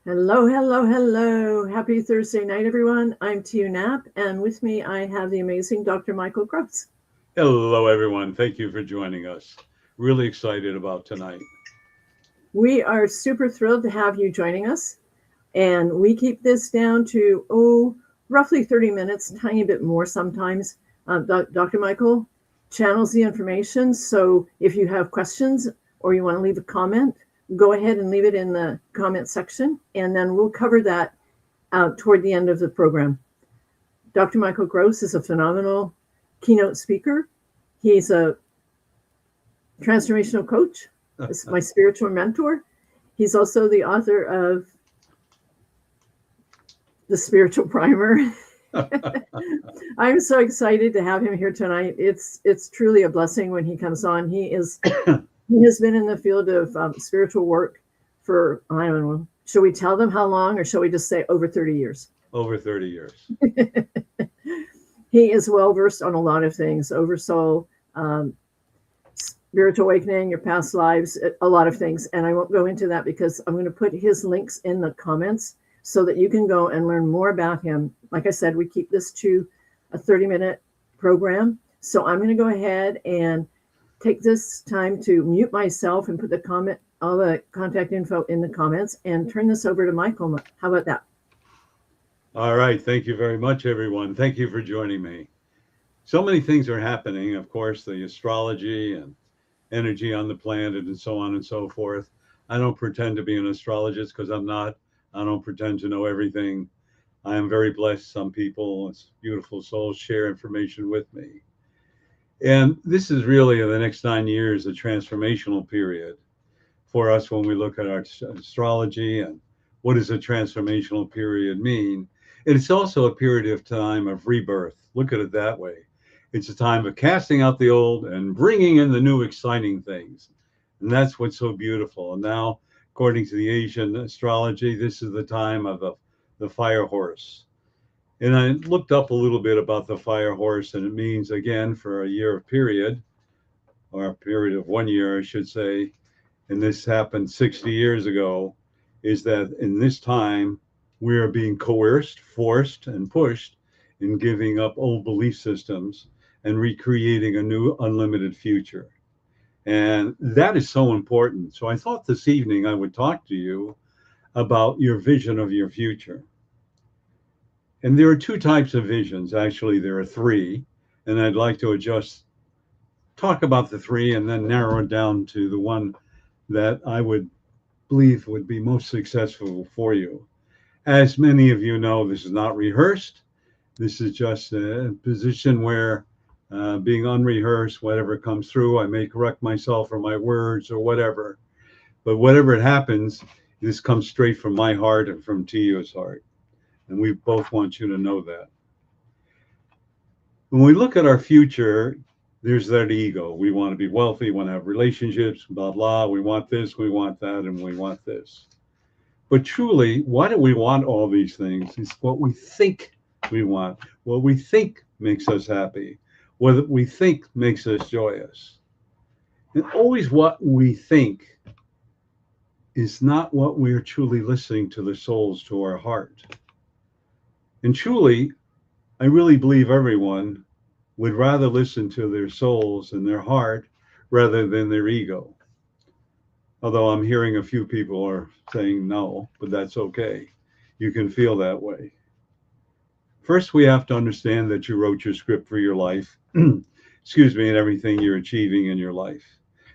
Hello, hello, hello. Happy Thursday night, everyone. I'm Tiu Knapp, and with me I have the amazing Dr. Michael Gross. Hello, everyone. Thank you for joining us. Really excited about tonight. We are super thrilled to have you joining us, and we keep this down to, roughly 30 minutes, tiny bit more sometimes. Dr. Michael channels the information, so if you have questions or you want to leave a comment, go ahead and leave it in the comment section, and then we'll cover that toward the end of the program. Dr. Michael Gross is a phenomenal keynote speaker. He's a transformational coach, is my spiritual mentor. He's also the author of The Spiritual Primer. I'm so excited to have him here tonight. It's truly a blessing when he comes on. He has been in the field of spiritual work for, I don't know, should we tell them how long or shall we just say over 30 years? Over 30 years. He is well versed on a lot of things, oversoul, spiritual awakening, your past lives, a lot of things. And I won't go into that because I'm going to put his links in the comments so that you can go and learn more about him. Like I said, we keep this to a 30-minute program. So I'm going to go ahead and take this time to mute myself and put all the contact info in the comments and turn this over to Michael. How about that? All right. Thank you very much, everyone. Thank you for joining me. So many things are happening. Of course, the astrology and energy on the planet and so on and so forth. I don't pretend to be an astrologist because I'm not. I don't pretend to know everything. I am very blessed. Some people, beautiful souls, share information with me. And this is really, in the next 9 years, a transformational period for us when we look at our astrology and what does a transformational period mean. And it's also a period of time of rebirth. Look at it that way. It's a time of casting out the old and bringing in the new exciting things. And that's what's so beautiful. And now, according to the Asian astrology, this is the time of the fire horse. And I looked up a little bit about the fire horse, and it means, again, for a year period, or a period of 1 year, I should say, and this happened 60 years ago, is that in this time, we are being coerced, forced, and pushed in giving up old belief systems and recreating a new unlimited future. And that is so important. So I thought this evening I would talk to you about your vision of your future. And there are two types of visions. Actually, there are three. And I'd like to talk about the three and then narrow it down to the one that I would believe would be most successful for you. As many of you know, this is not rehearsed. This is just a position where, being unrehearsed, whatever comes through, I may correct myself or my words or whatever. But whatever it happens, this comes straight from my heart and from Tio's heart. And we both want you to know that. When we look at our future, there's that ego. We want to be wealthy, we want to have relationships, blah, blah. We want this, we want that, and we want this. But truly, why do we want all these things? It's what we think we want, what we think makes us happy, what we think makes us joyous. And always what we think is not what we are truly listening to the souls, to our heart. And truly, I really believe everyone would rather listen to their souls and their heart rather than their ego. Although I'm hearing a few people are saying no, but that's okay. You can feel that way. First, we have to understand that you wrote your script for your life, excuse me, and everything you're achieving in your life.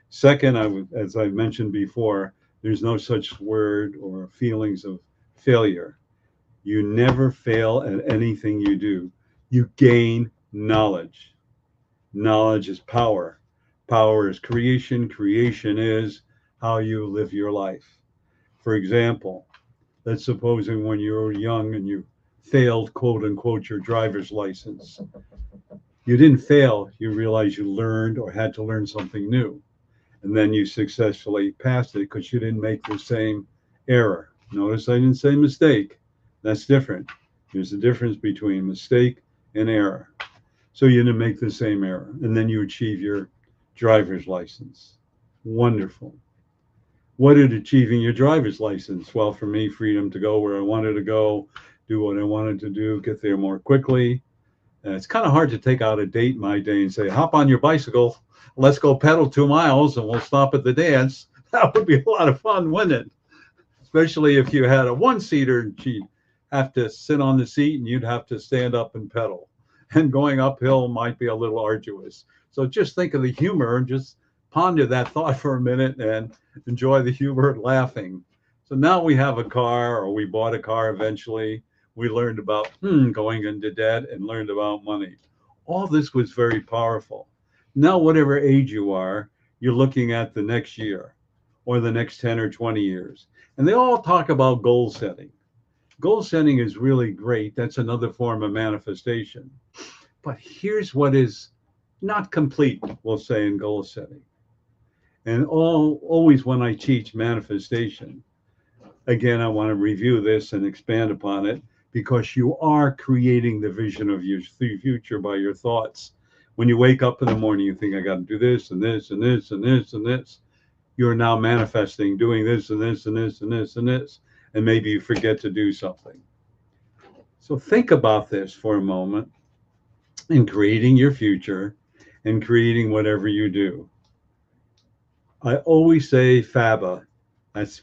Second, as I mentioned before, there's no such word or feelings of failure. You never fail at anything you do. You gain knowledge. Knowledge is power. Power is creation. Creation is how you live your life. For example, let's supposing when you were young and you failed, quote unquote, your driver's license. You didn't fail. You realized you learned or had to learn something new. And then you successfully passed it because you didn't make the same error. Notice I didn't say mistake. That's different. There's a difference between mistake and error. So you didn't make the same error. And then you achieve your driver's license. Wonderful. What did achieving your driver's license? Well, for me, freedom to go where I wanted to go, do what I wanted to do, get there more quickly. And it's kind of hard to take out a date in my day and say, hop on your bicycle, let's go pedal 2 miles and we'll stop at the dance. That would be a lot of fun, wouldn't it? Especially if you had a one-seater and she'd have to sit on the seat and you'd have to stand up and pedal. And going uphill might be a little arduous. So just think of the humor and just ponder that thought for a minute and enjoy the humor and laughing. So now we have a car, or we bought a car eventually. We learned about going into debt and learned about money. All this was very powerful. Now, whatever age you are, you're looking at the next year or the next 10 or 20 years. And they all talk about goal setting. Goal setting is really great. That's another form of manifestation. But here's what is not complete, we'll say, in goal setting. And always when I teach manifestation, again, I want to review this and expand upon it, because you are creating the vision of your future by your thoughts. When you wake up in the morning, you think, I got to do this and this and this and this and this. You're now manifesting, doing this and this and this and this and this. And maybe you forget to do something. So think about this for a moment in creating your future and creating whatever you do. I always say FABA. That's,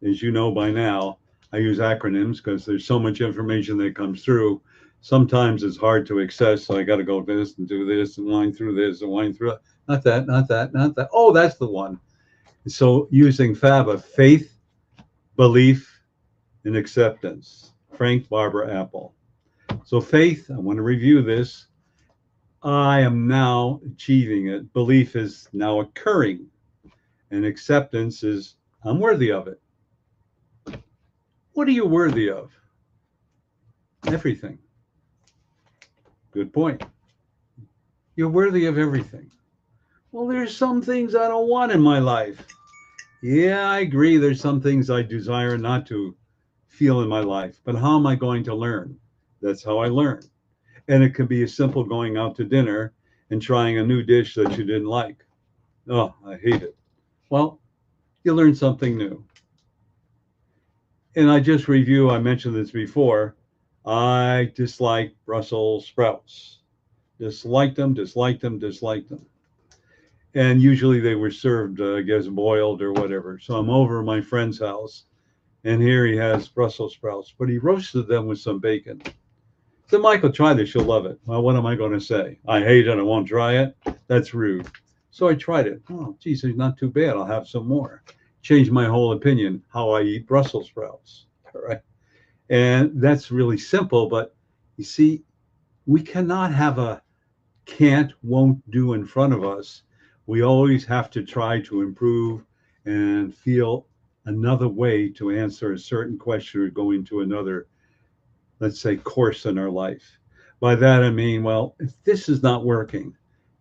as you know by now, I use acronyms because there's so much information that comes through. Sometimes it's hard to access, so I got to go this and do this and wind through this and wind through it. Not that, not that, not that. Oh, that's the one. So using FABA, faith, belief, and acceptance. Frank Barbara Apple. So faith, I want to review this. I am now achieving it. Belief is now occurring. And acceptance is, I'm worthy of it. What are you worthy of? Everything. Good point. You're worthy of everything. Well, there's some things I don't want in my life. Yeah, I agree. There's some things I desire not to feel in my life. But how am I going to learn? That's how I learn. And it could be as simple going out to dinner and trying a new dish that you didn't like. Oh, I hate it. Well, you learn something new. And I just review, I mentioned this before, I dislike Brussels sprouts. Disliked them, disliked them, disliked them. And usually they were served, I guess, boiled or whatever. So I'm over at my friend's house, and here he has Brussels sprouts, but he roasted them with some bacon. So Michael, try this, you'll love it. Well, what am I going to say? I hate it, I won't try it. That's rude. So I tried it. Oh, geez, it's not too bad. I'll have some more. Changed my whole opinion how I eat Brussels sprouts. All right. And that's really simple, but you see, we cannot have a can't, won't do in front of us. We always have to try to improve and feel another way to answer a certain question or go into another, let's say, course in our life. By that, I mean, well, if this is not working,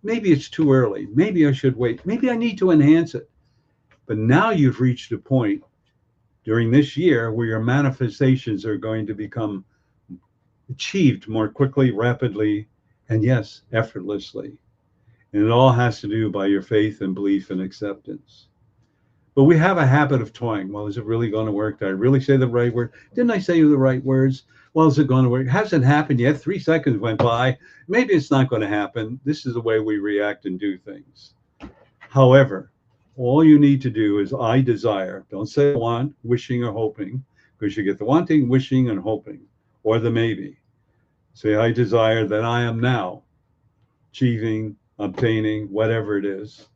maybe it's too early. Maybe I should wait. Maybe I need to enhance it. But now you've reached a point during this year where your manifestations are going to become achieved more quickly, rapidly, and yes, effortlessly. And it all has to do by your faith and belief and acceptance. But we have a habit of toying. Well, is it really going to work? Did I really say the right word? Didn't I say the right words? Well, is it going to work? It hasn't happened yet. 3 seconds went by. Maybe it's not going to happen. This is the way we react and do things. However, all you need to do is I desire. Don't say want, wishing, or hoping, because you get the wanting, wishing, and hoping, or the maybe. Say, I desire that I am now achieving, obtaining, whatever it is,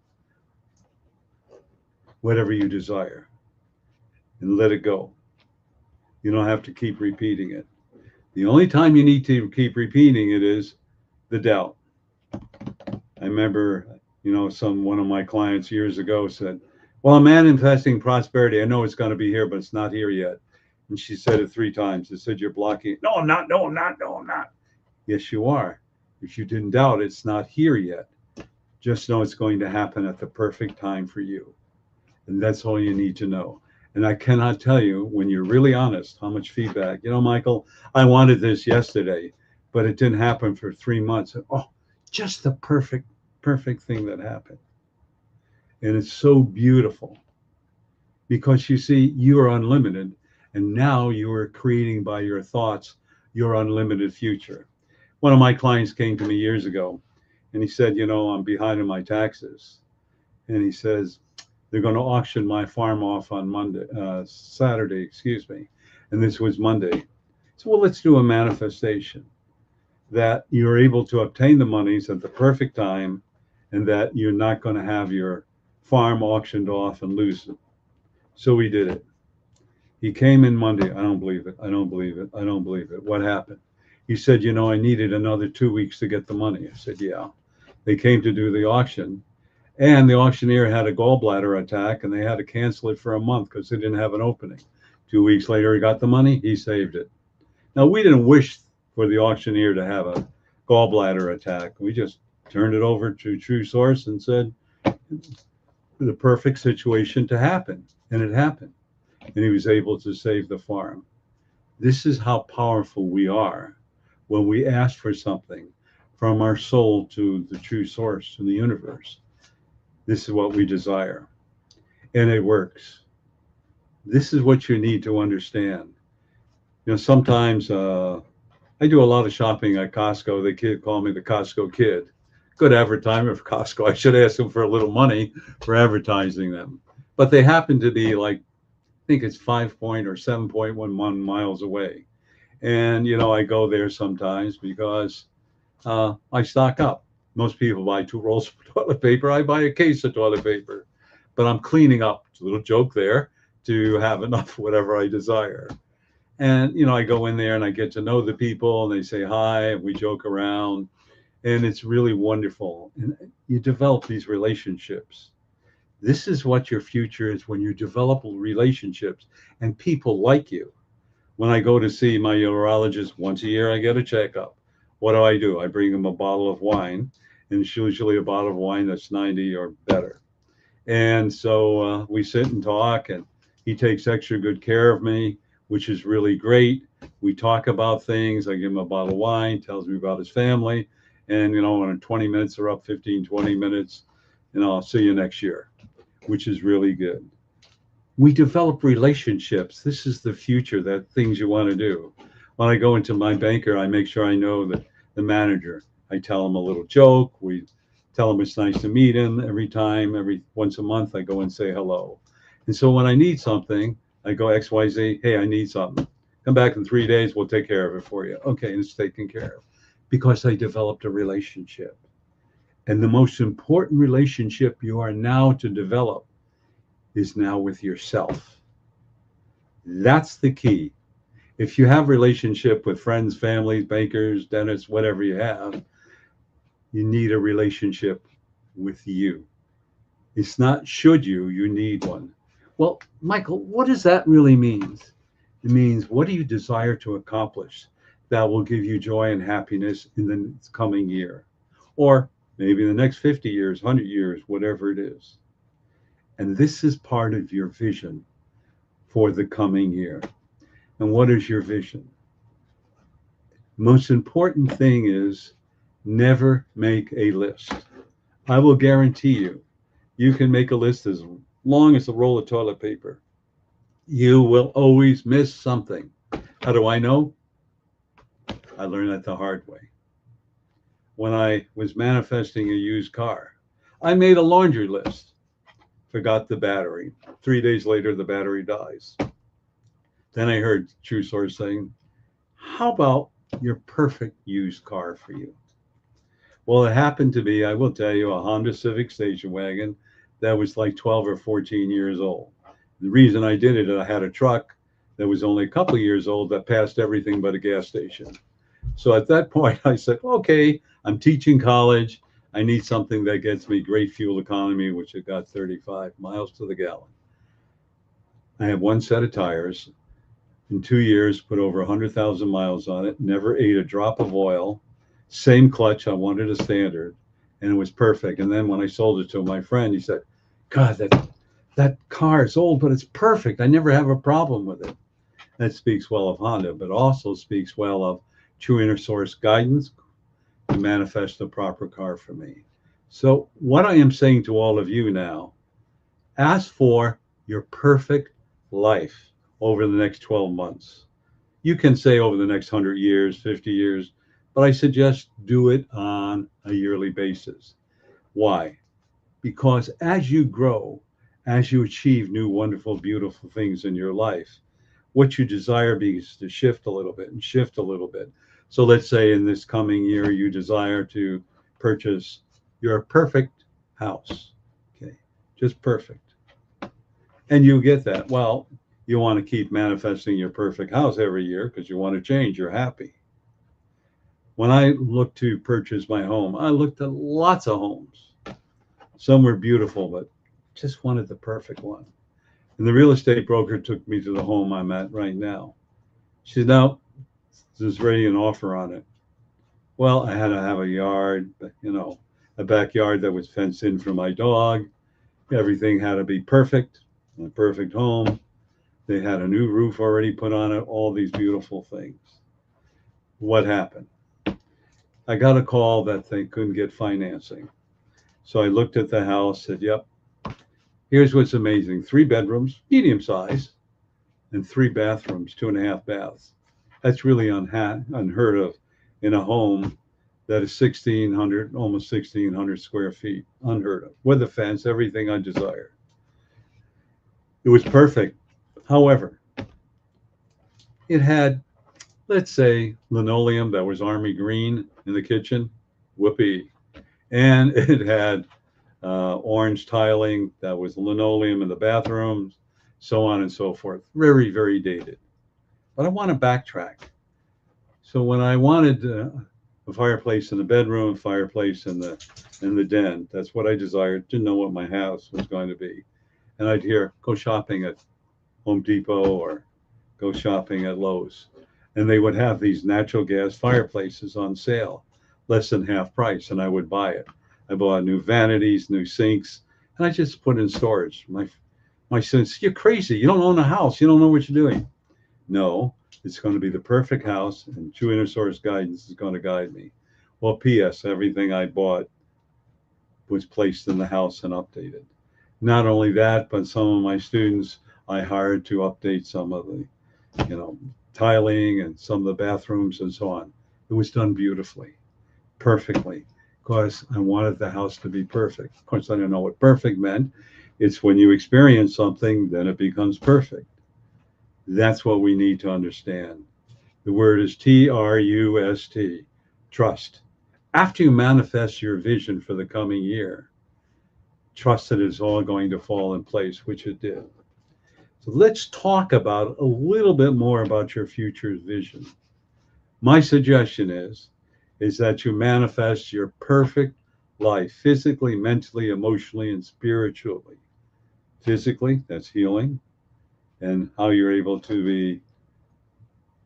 whatever you desire, and let it go. You don't have to keep repeating it. The only time you need to keep repeating it is the doubt. I remember, one of my clients years ago said, well, I'm manifesting prosperity. I know it's going to be here, but it's not here yet. And she said it 3 times. She said, you're blocking it. No, I'm not. No, I'm not. No, I'm not. Yes, you are. If you didn't doubt, it's not here yet. Just know it's going to happen at the perfect time for you. And that's all you need to know. And I cannot tell you, when you're really honest, how much feedback. Michael, I wanted this yesterday, but it didn't happen for 3 months. Oh, just the perfect thing that happened. And it's so beautiful. because you see, you are unlimited. And now you are creating by your thoughts your unlimited future. One of my clients came to me years ago and he said, I'm behind on my taxes. And he says, they're going to auction my farm off on Saturday, excuse me. And this was Monday. So, well, let's do a manifestation that you're able to obtain the monies at the perfect time and that you're not going to have your farm auctioned off and lose it. So we did it. He came in Monday. I don't believe it. I don't believe it. I don't believe it. What happened? He said, I needed another 2 weeks to get the money. I said, yeah. They came to do the auction and the auctioneer had a gallbladder attack and they had to cancel it for a month because they didn't have an opening. 2 weeks later, he got the money. He saved it. Now, we didn't wish for the auctioneer to have a gallbladder attack. We just turned it over to True Source and said, the perfect situation to happen. And it happened. And he was able to save the farm. This is how powerful we are when we ask for something from our soul to the true source, to the universe. This is what we desire. And it works. This is what you need to understand. Sometimes I do a lot of shopping at Costco. They call me the Costco kid. Good advertisement for Costco. I should ask them for a little money for advertising them. But they happen to be like, I think it's 7.11 miles away. And, I go there sometimes because I stock up. Most people buy 2 rolls of toilet paper. I buy a case of toilet paper. But I'm cleaning up, it's a little joke there, to have enough whatever I desire. And, I go in there and I get to know the people and they say hi and we joke around. And it's really wonderful. And you develop these relationships. This is what your future is when you develop relationships and people like you. When I go to see my urologist once a year, I get a checkup. What do? I bring him a bottle of wine, and it's usually a bottle of wine that's 90 or better. And so we sit and talk, and he takes extra good care of me, which is really great. We talk about things. I give him a bottle of wine, tells me about his family. And, when 20 minutes are up, 15, 20 minutes, I'll see you next year, which is really good. We develop relationships. This is the future, that things you want to do. When I go into my banker, I make sure I know that the manager. I tell him a little joke. We tell him it's nice to meet him every once a month, I go and say hello. And so when I need something, I go XYZ, hey, I need something. Come back in 3 days, we'll take care of it for you. Okay, it's taken care of. Because I developed a relationship. And the most important relationship you are now to develop is now with yourself. That's the key. If you have relationship with friends, families, bankers, dentists, whatever you have, you need a relationship with you. It's not should you need one. Well, Michael, what does that really mean? It means, what do you desire to accomplish that will give you joy and happiness in the coming year? Or maybe in the next 50 years, 100 years, whatever it is. And this is part of your vision for the coming year. And what is your vision? Most important thing is never make a list. I will guarantee you can make a list as long as a roll of toilet paper. You will always miss something. How do I know? I learned that the hard way. When I was manifesting a used car, I made a laundry list. Forgot the battery. 3 days later, the battery dies. Then I heard True Source saying, how about your perfect used car for you? Well, it happened to be, I will tell you, a Honda Civic station wagon that was like 12 or 14 years old. The reason I did it, I had a truck that was only a couple of years old that passed everything but a gas station. So at that point, I said, okay, I'm teaching college. I need something that gets me great fuel economy, which it got 35 miles to the gallon. I have one set of tires. In 2 years, put over 100,000 miles on it, never ate a drop of oil, same clutch, I wanted a standard, and it was perfect. And then when I sold it to my friend, he said, God, that car is old, but it's perfect. I never have a problem with it. That speaks well of Honda, but also speaks well of True Inner Source guidance to manifest the proper car for me. So what I am saying to all of you now, ask for your perfect life over the next 12 months. You can say over the next 100 years, 50 years, but I suggest do it on a yearly basis. Why? Because as you grow, as you achieve new, wonderful, beautiful things in your life, what you desire begins to shift a little bit and shift a little bit. So let's say in this coming year, you desire to purchase your perfect house. Okay, just perfect. And you get that. Well, you want to keep manifesting your perfect house every year because you want to change. You're happy. When I looked to purchase my home, I looked at lots of homes. Some were beautiful, but just wanted the perfect one. And the real estate broker took me to the home I'm at right now. She said, "No, there's already an offer on it." Well, I had to have a yard, a backyard that was fenced in for my dog. Everything had to be perfect, a perfect home. They had a new roof already put on it, all these beautiful things. What happened? I got a call that they couldn't get financing. So I looked at the house, said, yep, here's what's amazing. 3 bedrooms, medium size, and 3 bathrooms, 2.5 baths. That's really unheard of in a home that is 1,600, almost 1,600 square feet. Unheard of. With a fence, everything I desired. It was perfect. However, it had, let's say, linoleum that was army green in the kitchen. Whoopee. And it had orange tiling that was linoleum in the bathrooms, so on and so forth. Very, very dated. But I want to backtrack. So when I wanted a fireplace in the bedroom, fireplace in the den, that's what I desired. Didn't know what my house was going to be. And I'd hear, go shopping at Home Depot or go shopping at Lowe's. And they would have these natural gas fireplaces on sale, less than half price, and I would buy it. I bought new vanities, new sinks, and I just put in storage. My son said, "You're crazy. You don't own a house. You don't know what you're doing." No, it's going to be the perfect house, and True Inner Source Guidance is going to guide me. Well, P.S. Everything I bought was placed in the house and updated. Not only that, but some of my students I hired to update some of the, tiling and some of the bathrooms and so on. It was done beautifully, perfectly, because I wanted the house to be perfect. Of course, I didn't know what perfect meant. It's when you experience something, then it becomes perfect. That's what we need to understand. The word is TRUST, trust. After you manifest your vision for the coming year, trust that it's all going to fall in place, which it did. So let's talk about a little bit more about your future vision. My suggestion is that you manifest your perfect life physically, mentally, emotionally, and spiritually. Physically, that's healing, and how you're able to be,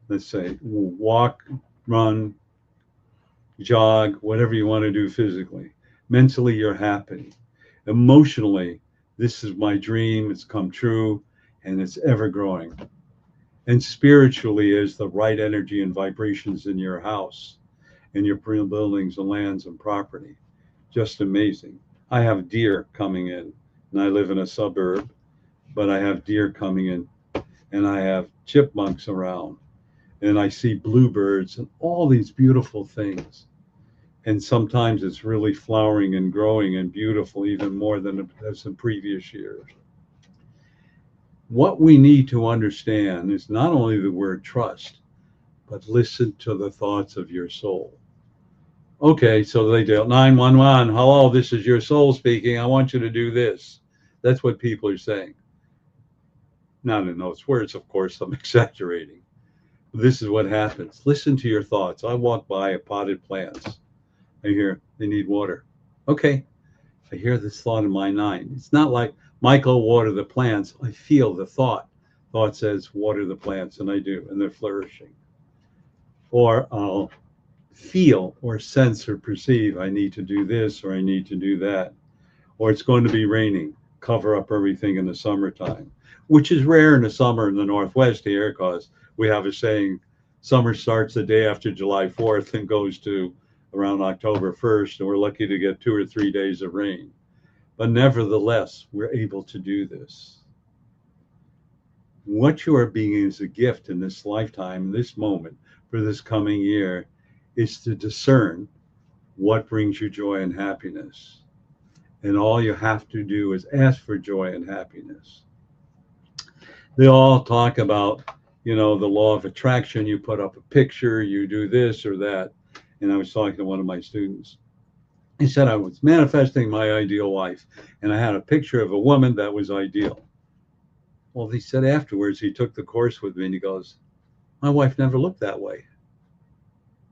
let's say, walk, run, jog, whatever you want to do physically. Mentally, you're happy. Emotionally, this is my dream, it's come true, and it's ever growing. And spiritually is the right energy and vibrations in your house and your buildings and lands and property. Just amazing. I have deer coming in, and I live in a suburb, but I have deer coming in, and I have chipmunks around, and I see bluebirds and all these beautiful things. And sometimes it's really flowering and growing and beautiful, even more than it has in previous years. What we need to understand is not only the word trust, but listen to the thoughts of your soul. Okay, so they do 911. Hello, this is your soul speaking. I want you to do this. That's what people are saying. Not in those words, of course, I'm exaggerating. This is what happens. Listen to your thoughts. I walk by a potted plants. I hear they need water. Okay, I hear this thought in my mind. It's not like, Michael, water the plants. I feel the thought. Thought says, water the plants, and I do, and they're flourishing. Or I'll feel or sense or perceive, I need to do this or I need to do that. Or it's going to be raining, cover up everything in the summertime, which is rare in the summer in the Northwest here, because we have a saying, summer starts the day after July 4th and goes to around October 1st, and we're lucky to get 2 or 3 days of rain. But nevertheless, we're able to do this. What you are being as a gift in this lifetime, this moment, for this coming year, is to discern what brings you joy and happiness. And all you have to do is ask for joy and happiness. They all talk about, the law of attraction. You put up a picture, you do this or that. And I was talking to one of my students. He said, I was manifesting my ideal wife, and I had a picture of a woman that was ideal. Well, he said afterwards, he took the course with me and he goes, my wife never looked that way.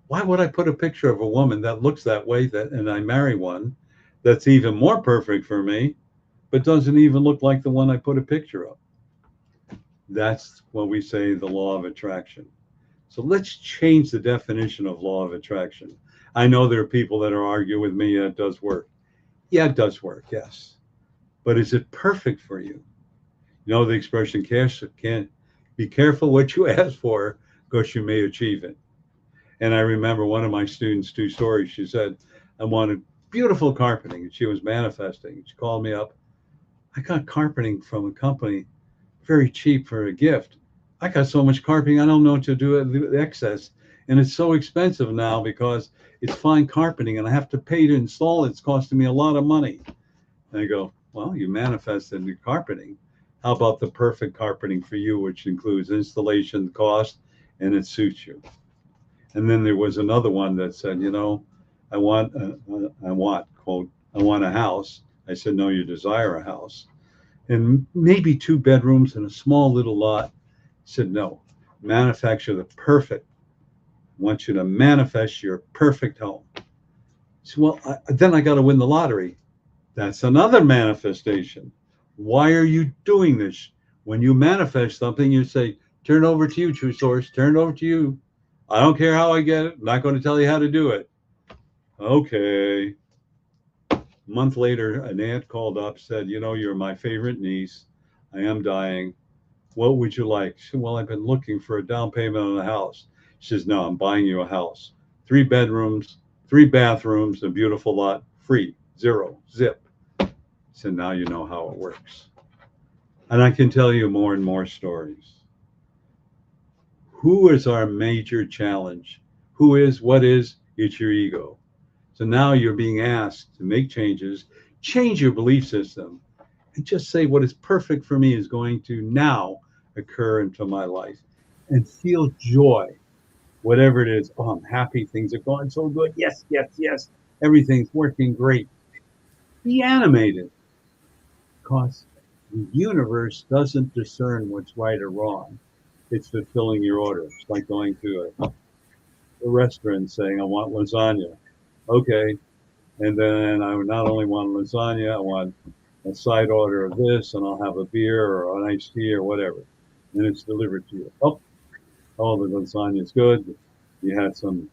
Why would I put a picture of a woman that looks that way, and I marry one that's even more perfect for me, but doesn't even look like the one I put a picture of? That's what we say the law of attraction. So let's change the definition of law of attraction. I know there are people that are arguing with me, it does work. Yeah, it does work, yes. But is it perfect for you? You know the expression, can't be careful what you ask for, because you may achieve it. And I remember one of my students' two stories. She said, I wanted beautiful carpeting, and she was manifesting. She called me up. I got carpeting from a company, very cheap for a gift. I got so much carpeting, I don't know what to do with the excess. And it's so expensive now because it's fine carpeting and I have to pay to install it. It's costing me a lot of money. And I go, well, you manifested the carpeting. How about the perfect carpeting for you, which includes installation cost and it suits you? And then there was another one that said, I want, quote, I want a house. I said, no, you desire a house. And maybe 2 bedrooms and a small little lot. He said, no, manufacture the perfect. I want you to manifest your perfect home. I said, well, then I got to win the lottery. That's another manifestation. Why are you doing this? When you manifest something, you say, turn it over to you, true source, turn it over to you. I don't care how I get it. I'm not going to tell you how to do it. Okay. A month later, an aunt called up, said, you're my favorite niece. I am dying. What would you like? She said, well, I've been looking for a down payment on a house. She says, no, I'm buying you a house. 3 bedrooms, 3 bathrooms, a beautiful lot, free, 0, zip. So now you know how it works. And I can tell you more and more stories. Who is our major challenge? What is? It's your ego. So now you're being asked to make changes, change your belief system, and just say what is perfect for me is going to now occur into my life, and feel joy, whatever it is. Oh, I'm happy. Things are going so good. Yes, yes, yes. Everything's working great. Be animated, because the universe doesn't discern what's right or wrong. It's fulfilling your order. It's like going to a restaurant and saying, I want lasagna. Okay. And then I would not only want lasagna, I want a side order of this, and I'll have a beer or an iced tea or whatever. And it's delivered to you. Oh, the lasagna is good. You had something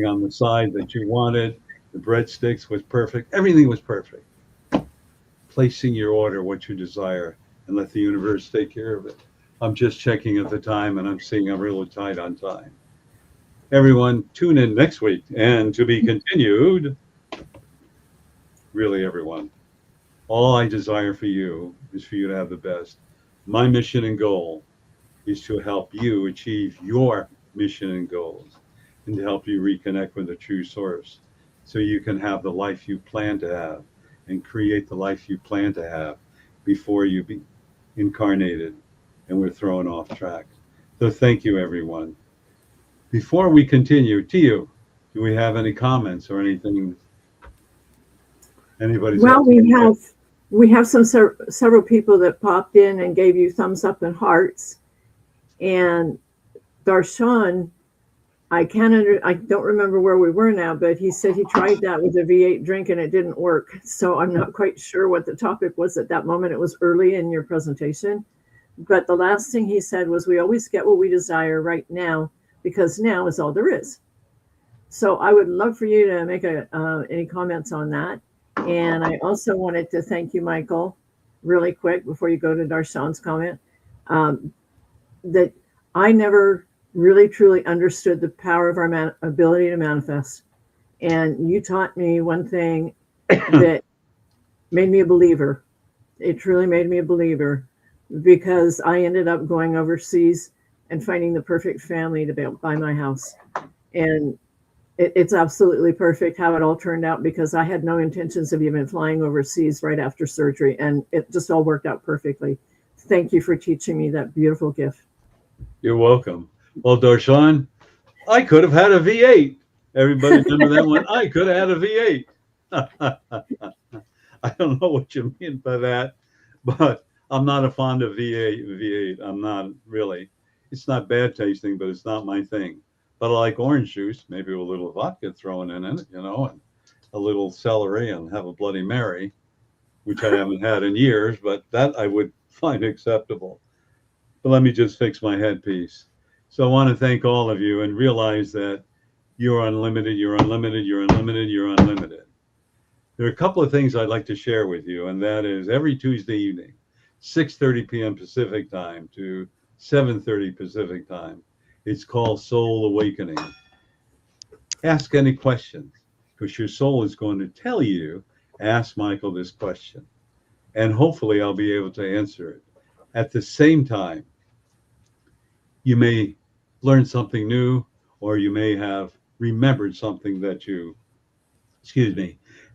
on the side that you wanted. The breadsticks was perfect. Everything was perfect. Placing your order, what you desire, and let the universe take care of it. I'm just checking at the time, and I'm seeing I'm really tight on time. Everyone, tune in next week, and to be continued. Really, everyone. All I desire for you is for you to have the best. My mission and goal is to help you achieve your mission and goals, and to help you reconnect with the true source, so you can have the life you plan to have and create the life you plan to have before you be incarnated and we're thrown off track. So thank you, everyone. Before we continue, Tio, do we have any comments or anything? Anybody's Well, we have several people that popped in and gave you thumbs up and hearts. And Darshan, I don't remember where we were now, but he said he tried that with a V8 drink and it didn't work. So I'm not quite sure what the topic was at that moment. It was early in your presentation. But the last thing he said was, we always get what we desire right now, because now is all there is. So I would love for you to make any comments on that. And I also wanted to thank you, Michael, really quick before you go to Darshan's comment, that I never really truly understood the power of our ability to manifest. And you taught me one thing that made me a believer. It truly made me a believer. because I ended up going overseas and finding the perfect family to buy my house. And it's absolutely perfect how it all turned out, because I had no intentions of even flying overseas right after surgery, and it just all worked out perfectly. Thank you for teaching me that beautiful gift. You're welcome. Well, Darshan, I could have had a V8. Everybody remember that one? I could have had a V8. I don't know what you mean by that, but I'm not a fond of V8. V8. I'm not really. It's not bad tasting, but it's not my thing. But I like orange juice, maybe with a little vodka thrown in it, and a little celery, and have a Bloody Mary, which I haven't had in years, but that I would find acceptable. But let me just fix my headpiece. So I want to thank all of you and realize that you're unlimited, you're unlimited, you're unlimited, you're unlimited. There are a couple of things I'd like to share with you, and that is every Tuesday evening, 6:30 p.m. Pacific time to 7:30 Pacific time. It's called Soul Awakening. Ask any questions, because your soul is going to tell you, ask Michael this question, and hopefully I'll be able to answer it. At the same time, you may learn something new, or you may have remembered something that you,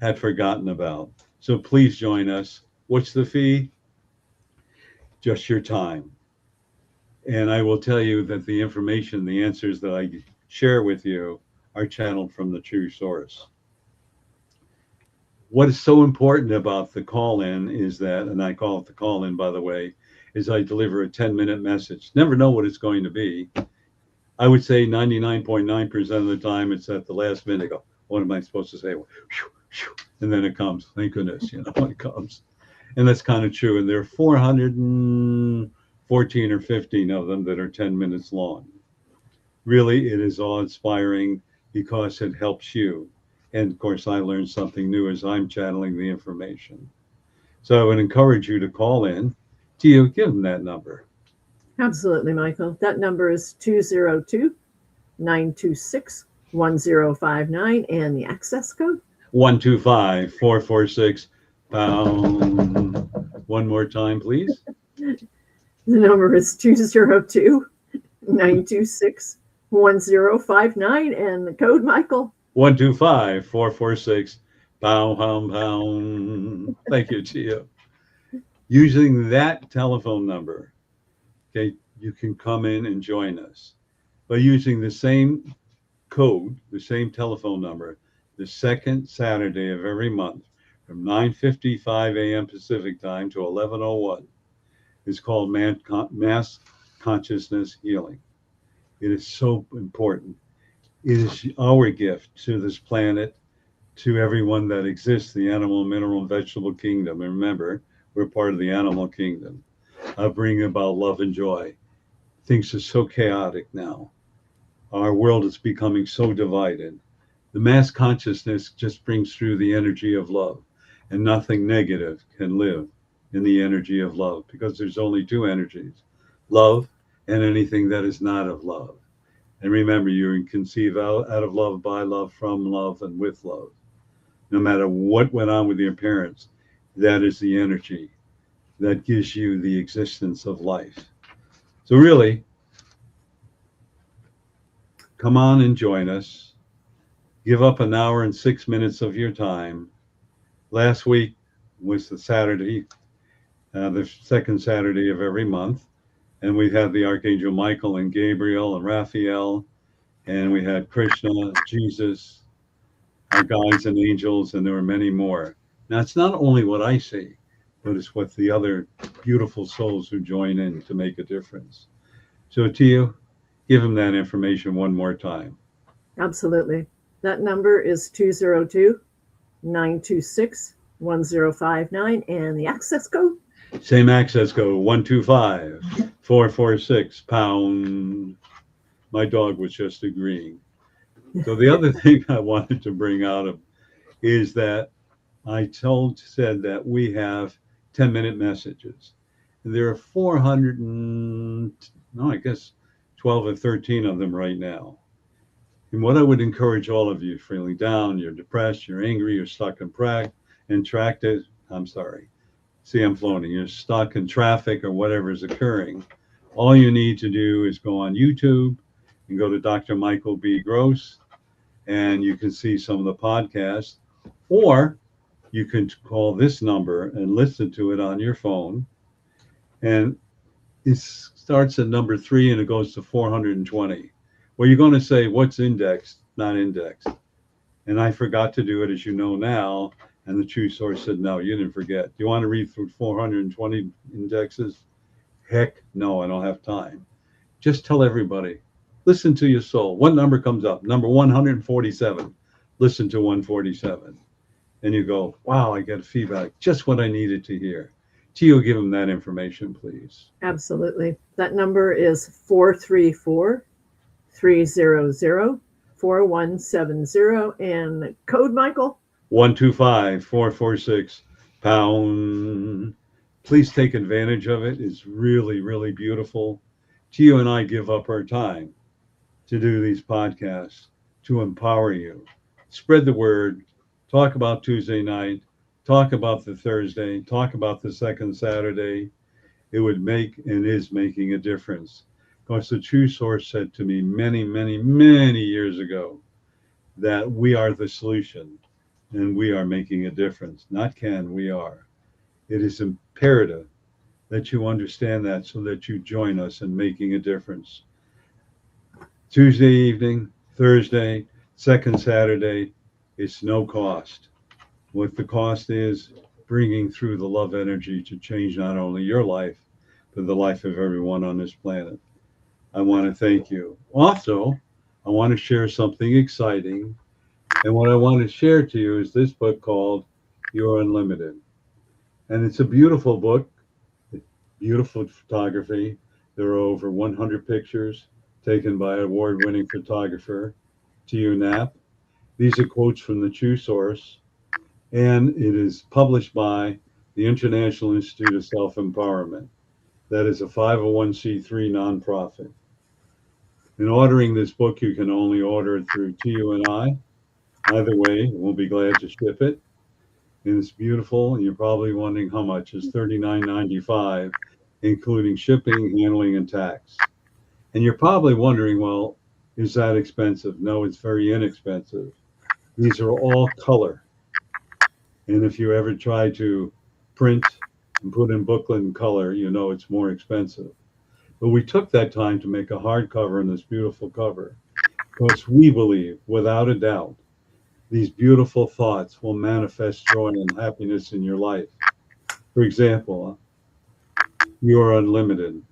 had forgotten about. So please join us. What's the fee? Just your time. And I will tell you that the information, the answers that I share with you are channeled from the true source. What is so important about the call in is that, and I call it the call in, by the way, is I deliver a 10-minute message. Never know what it's going to be. I would say 99.9% of the time it's at the last minute. I go, what am I supposed to say? And then it comes. Thank goodness, it comes. And that's kind of true. And there are 414 or 15 of them that are 10 minutes long. Really, it is awe-inspiring because it helps you. And of course, I learn something new as I'm channeling the information. So I would encourage you to call in. Tio, give them that number. Absolutely, Michael. That number is 202-926-1059, and the access code? 125446 pound. One more time, please. The number is 202-926-1059, and the code, Michael? 125446 pound. Thank you, Tio. Using that telephone number, okay, you can come in and join us. By using the same code, the same telephone number, the second Saturday of every month from 9:55 a.m. Pacific time to 11:01 is called Mass Consciousness Healing. It is so important. It is our gift to this planet, to everyone that exists, the animal, mineral, and vegetable kingdom. And remember, we're part of the animal kingdom. Bringing about love and joy. Things are so chaotic now. Our world is becoming so divided. The mass consciousness just brings through the energy of love, and nothing negative can live in the energy of love, because there's only two energies, love and anything that is not of love. And remember, you can conceive out of love, by love, from love, and with love. No matter what went on with your parents, that is the energy that gives you the existence of life. So really, come on and join us. Give up an hour and 6 minutes of your time. Last week was the Saturday, the second Saturday of every month. And we had the Archangel Michael and Gabriel and Raphael. And we had Krishna, Jesus, our guides and angels, and there were many more. Now, it's not only what I see, but it's what the other beautiful souls who join in to make a difference. So, Tio, give them that information one more time. Absolutely. That number is 202-926-1059, and the access code? Same access code, 125446 pound. My dog was just agreeing. So the other thing I wanted to bring out is that I said that we have 10-minute messages. There are 12 or 13 of them right now. And what I would encourage all of you, feeling down, you're depressed, you're angry, you're stuck in track, See, I'm floating. You're stuck in traffic or whatever is occurring. All you need to do is go on YouTube and go to Dr. Michael B. Gross, and you can see some of the podcasts, or you can call this number and listen to it on your phone. And it starts at number 3 and it goes to 420. Well, you're going to say, what's indexed, not indexed? And I forgot to do it, as you know now. And the True Source said, no, you didn't forget. Do you want to read through 420 indexes? Heck no, I don't have time. Just tell everybody, listen to your soul. What number comes up? Number 147. Listen to 147. And you go, wow, I get feedback. Just what I needed to hear. Tio, give them that information, please. Absolutely. That number is 434-300-4170. And code, Michael? 125446 #. Please take advantage of it. It's really, really beautiful. Tio and I give up our time to do these podcasts to empower you. Spread the word. Talk about Tuesday night. Talk about the Thursday. Talk about the second Saturday. It would make and is making a difference. Because the True Source said to me many, many, many years ago that we are the solution and we are making a difference. Not can, we are. It is imperative that you understand that so that you join us in making a difference. Tuesday evening, Thursday, second Saturday, it's no cost. What the cost is bringing through the love energy to change not only your life, but the life of everyone on this planet. I want to thank you. Also, I want to share something exciting. And what I want to share to you is this book called You're Unlimited. And it's a beautiful book, beautiful photography. There are over 100 pictures taken by award-winning photographer T.U. Knapp. These are quotes from the True Source, and it is published by the International Institute of Self-Empowerment. That is a 501c3 nonprofit. In ordering this book, you can only order it through T.U. and I. Either way, we'll be glad to ship it. And it's beautiful. And you're probably wondering how much is $39.95, including shipping, handling, and tax. And you're probably wondering, well, is that expensive? No, it's very inexpensive. These are all color. And if you ever try to print and put in booklet in color, you know it's more expensive. But we took that time to make a hardcover and this beautiful cover because we believe, without a doubt, these beautiful thoughts will manifest joy and happiness in your life. For example, you are unlimited.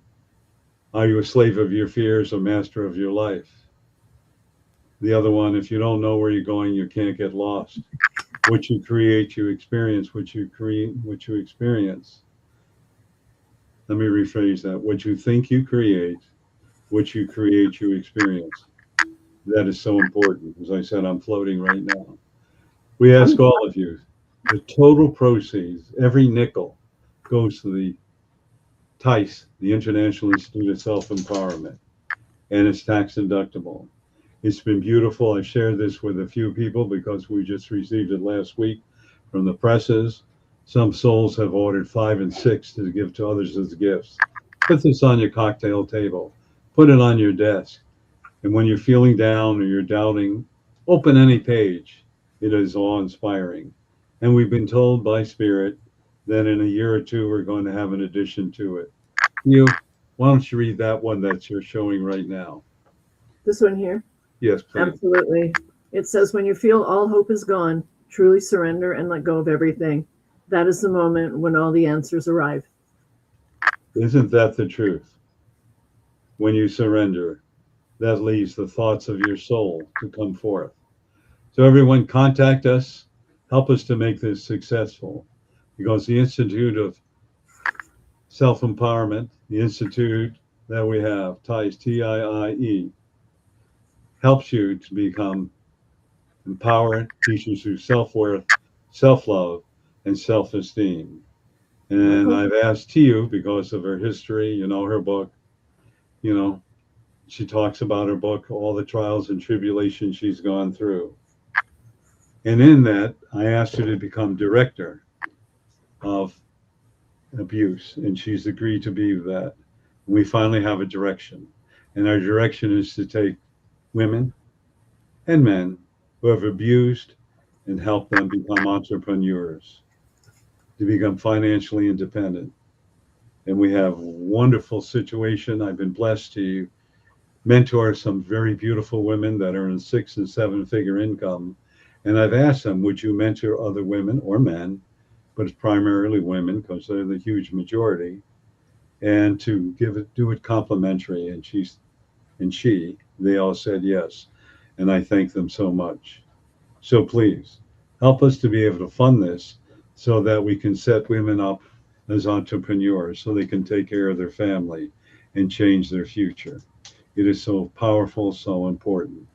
Are you a slave of your fears or master of your life? The other one, if you don't know where you're going, you can't get lost. What you create, you experience. What you create, what you experience. Let me rephrase that. What you think you create, what you create, you experience. That is so important. As I said, I'm floating right now. We ask all of you, the total proceeds, every nickel goes to the TICE, the International Institute of Self-Empowerment, and it's tax deductible. It's been beautiful. I shared this with a few people because we just received it last week from the presses. Some souls have ordered 5 and 6 to give to others as gifts. Put this on your cocktail table. Put it on your desk. And when you're feeling down or you're doubting, open any page. It is awe-inspiring. And we've been told by Spirit that in a year or two, we're going to have an addition to it. Why don't you read that one that you're showing right now? This one here? Yes, please. Absolutely. It says, when you feel all hope is gone, truly surrender and let go of everything. That is the moment when all the answers arrive. Isn't that the truth? When you surrender, that leaves the thoughts of your soul to come forth. So everyone, contact us. Help us to make this successful. Because the Institute of Self-Empowerment, the institute that we have, TICE, T-I-I-E, helps you to become empowered, teaches you self-worth, self-love, and self-esteem. And I've asked Tiu, because of her history, her book, she talks about her book, all the trials and tribulations she's gone through. And in that, I asked her to become director of abuse, and she's agreed to be that. We finally have a direction, and our direction is to take women and men who have abused and help them become entrepreneurs, to become financially independent. And we have a wonderful situation. I've been blessed to mentor some very beautiful women that earn 6 and 7 figure income. And I've asked them, would you mentor other women or men, but it's primarily women because they're the huge majority, and to do it complimentary. And they all said yes. And I thank them so much. So please help us to be able to fund this so that we can set women up as entrepreneurs so they can take care of their family and change their future. It is so powerful, so important.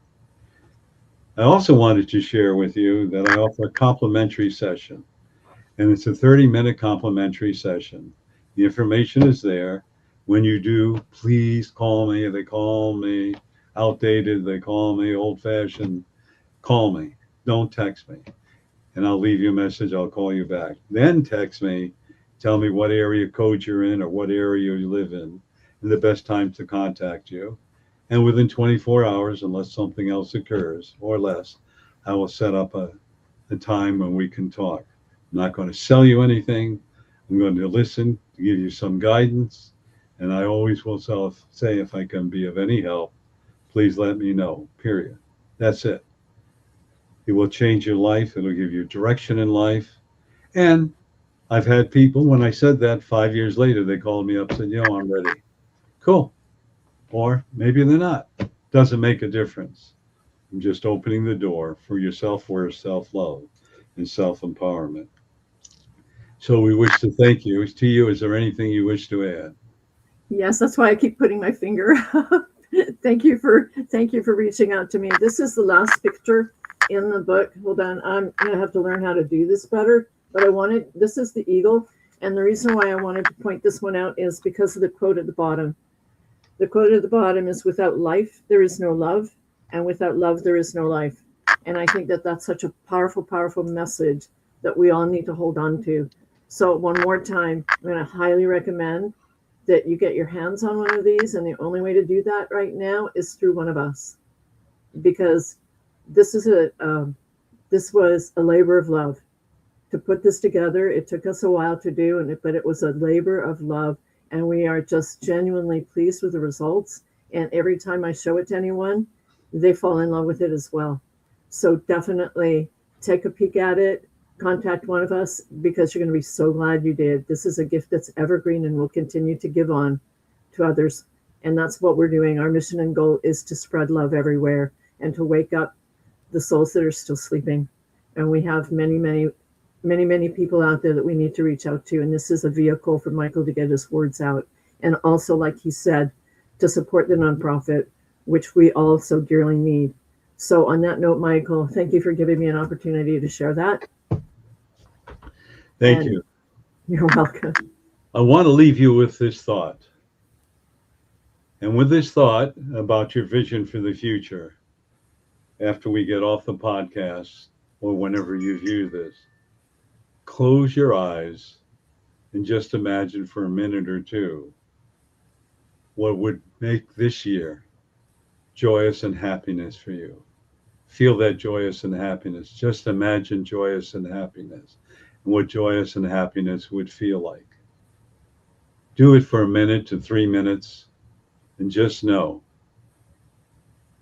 I also wanted to share with you that I offer a complimentary session, and it's a 30-minute complimentary session. The information is there. When you do, please call me. They call me outdated, they call me old-fashioned. Call me. Don't text me. And I'll leave you a message. I'll call you back. Then text me. Tell me what area code you're in or what area you live in and the best time to contact you. And within 24 hours, unless something else occurs or less, I will set up a time when we can talk. I'm not going to sell you anything. I'm going to listen, to give you some guidance. And I always will say, if I can be of any help, please let me know, period. That's it. It will change your life. It'll give you direction in life. And I've had people, when I said that 5 years later, they called me up and said, I'm ready. Cool. Or maybe they're not. Doesn't make a difference. I'm just opening the door for your self-worth, self-love, and self-empowerment. So we wish to thank you. To you, is there anything you wish to add? Yes, that's why I keep putting my finger up. Thank you for reaching out to me. This is the last picture in the book. Hold on, I'm gonna have to learn how to do this better. But this is the eagle, and the reason why I wanted to point this one out is because of the quote at the bottom. The quote at the bottom is, "Without life, there is no love, and without love, there is no life." And I think that that's such a powerful, powerful message that we all need to hold on to. So one more time, I'm going to highly recommend that you get your hands on one of these, and the only way to do that right now is through one of us, because this was a labor of love to put this together. It took us a while to do, but it was a labor of love, and we are just genuinely pleased with the results. And every time I show it to anyone, they fall in love with it as well. So definitely take a peek at it. Contact one of us, because you're going to be so glad you did. This is a gift that's evergreen and will continue to give on to others. And that's what we're doing. Our mission and goal is to spread love everywhere and to wake up the souls that are still sleeping. And we have many, many, many, many people out there that we need to reach out to. And this is a vehicle for Michael to get his words out. And also, like he said, to support the nonprofit, which we all so dearly need. So on that note, Michael, thank you for giving me an opportunity to share that. Thank you. You're welcome. I want to leave you with this thought. And with this thought about your vision for the future, after we get off the podcast or whenever you view this, close your eyes and just imagine for a minute or two what would make this year joyous and happiness for you. Feel that joyous and happiness. Just imagine joyous and happiness and what joyous and happiness would feel like. Do it for a minute to 3 minutes, and just know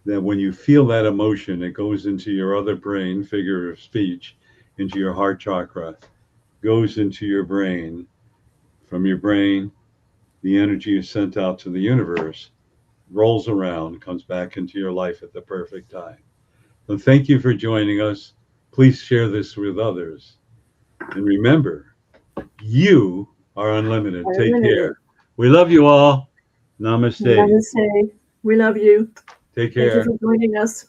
that when you feel that emotion, it goes into your other brain, figure of speech, into your heart chakra, goes into your brain. From your brain, the energy is sent out to the universe, rolls around, comes back into your life at the perfect time. So thank you for joining us. Please share this with others. And remember, you are unlimited. Take care. We love you all. Namaste. Namaste. We love you. Take care. Thank you for joining us.